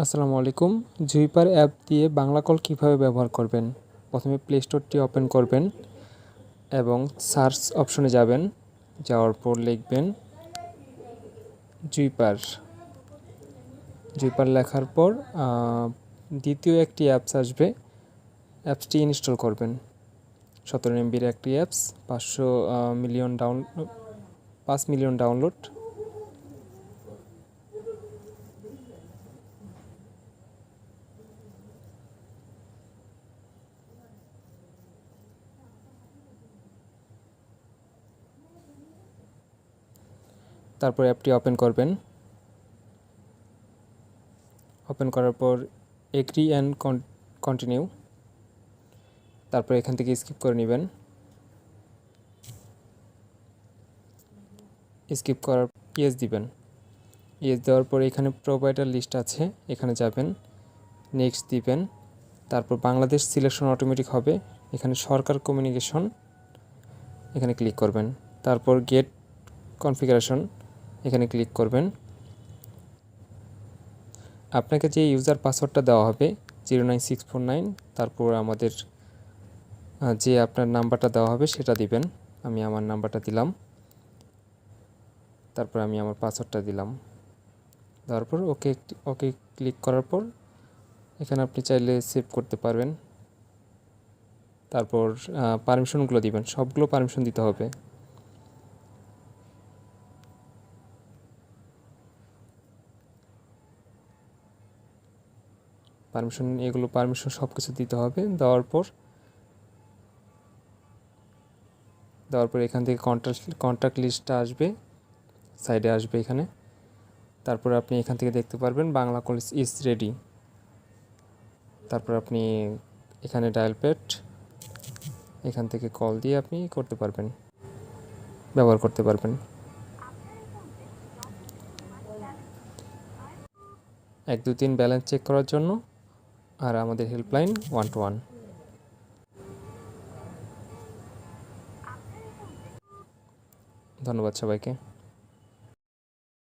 আসসালামু আলাইকুম। জুইপার অ্যাপ দিয়ে বাংলা কল কীভাবে ব্যবহার করবেন। প্রথমে প্লে স্টোরটি ওপেন করবেন এবং সার্চ অপশনে যাবেন। যাওয়ার পর লিখবেন জুইপার। জুইপার লেখার পর দ্বিতীয় একটি অ্যাপস আসবে, অ্যাপসটি ইনস্টল করবেন। 17 MBর একটি অ্যাপস, 5 মিলিয়ন ডাউনলোড। তারপর অ্যাপটি ওপেন করবেন। ওপেন করার পর এগ্রি অ্যান্ড কন্টিনিউ। তারপর এখান থেকে স্কিপ করে নেবেন। স্কিপ করার ইয়েস দিবেন। ইয়েস দেওয়ার পর এখানে প্রোভাইডার লিস্ট আছে, এখানে যাবেন, নেক্সট দিবেন। তারপর বাংলাদেশ সিলেকশন অটোমেটিক হবে, এখানে সরকার কমিউনিকেশন এখানে ক্লিক করবেন। তারপর গেট কনফিগারেশন এখানে ক্লিক করবেন। আপনাকে যে ইউজার পাসওয়ার্ডটা দেওয়া হবে 09649, তারপর আমাদের যে আপনার নাম্বারটা দেওয়া হবে সেটা দিবেন। আমি আমার নাম্বারটা দিলাম, তারপর আমি আমার পাসওয়ার্ডটা দিলাম। তারপর ওকে ওকে ক্লিক করার পর এখানে আপনি চাইলে সেভ করতে পারবেন। তারপর পারমিশনগুলো দিবেন, সবগুলো পারমিশন দিতে হবে। পারমিশন সব কিছু দিতে হবে। দেওয়ার পর এখান থেকে কন্ট্যাক্ট লিস্টটা আসবে, সাইডে আসবে এখানে। তারপর আপনি এখান থেকে দেখতে পারবেন বাংলা কল ইজ রেডি। তারপর আপনি এখানে ডায়াল প্যাড, এখান থেকে কল দিয়ে আপনি করতে পারবেন, ব্যবহার করতে পারবেন। 123 ব্যালেন্স চেক করার জন্য, আর আমাদের হেল্পলাইন 121। ধন্যবাদ সবাইকে।